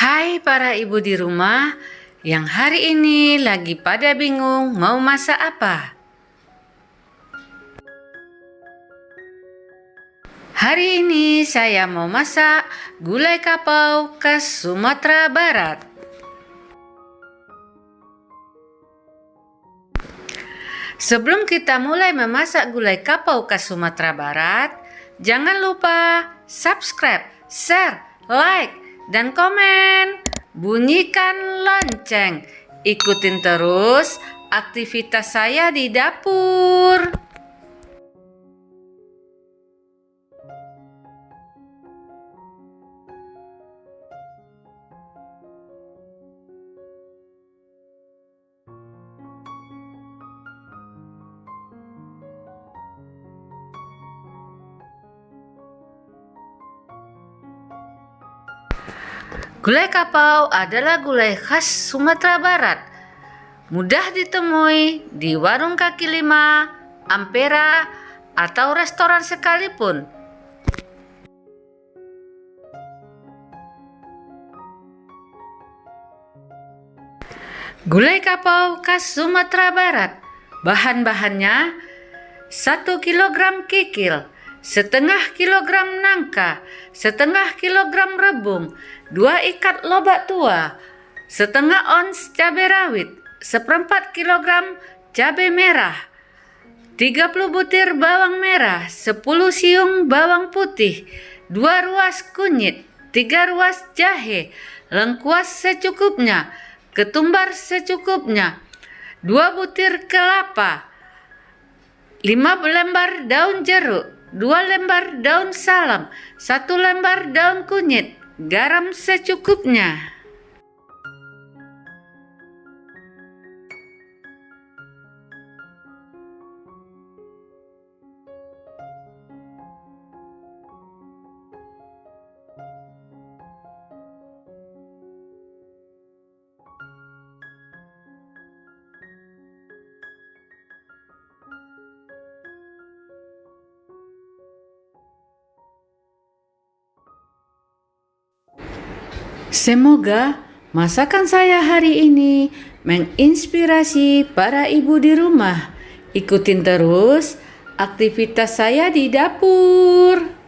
Hai para ibu di rumah yang hari ini lagi pada bingung mau masak apa. Hari ini saya mau masak gulai kapau khas Sumatera Barat. Sebelum kita mulai memasak gulai kapau khas Sumatera Barat, jangan lupa subscribe, share, like, dan komen. Bunyikan lonceng. Ikutin terus aktivitas saya di dapur. Gulai kapau adalah gulai khas Sumatera Barat. Mudah ditemui di warung kaki lima, Ampera, atau restoran sekalipun. Gulai kapau khas Sumatera Barat. Bahan-bahannya 1 kilogram kikil, setengah kilogram nangka, setengah kilogram rebung, 2 ikat lobak tua, setengah ons cabai rawit, 1/4 kilogram cabai merah, 30 butir bawang merah, 10 siung bawang putih, 2 ruas kunyit, 3 ruas jahe, lengkuas secukupnya, ketumbar secukupnya, 2 butir kelapa, 5 lembar daun jeruk, 2 lembar daun salam, 1 lembar daun kunyit, garam secukupnya. Semoga masakan saya hari ini menginspirasi para ibu di rumah. Ikutin terus aktivitas saya di dapur.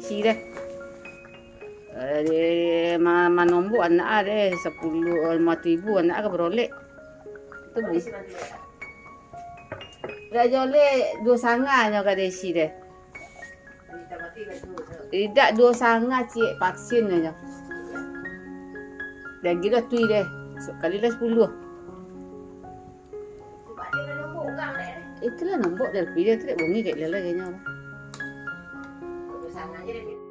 Isi dah. Manombok anak ada 10 anak ke berolek. Tu bu. Dah jolek 2 sangat nyo kada isi dah. Tidak 2 sangat cik vaksin nyo. Dah gila tui dah. Kali dah 10. Sebab dia dah nombok gang dah. Itulah nombok dah pilih tu bunyi kat lala kayaknya. Sangat je dia.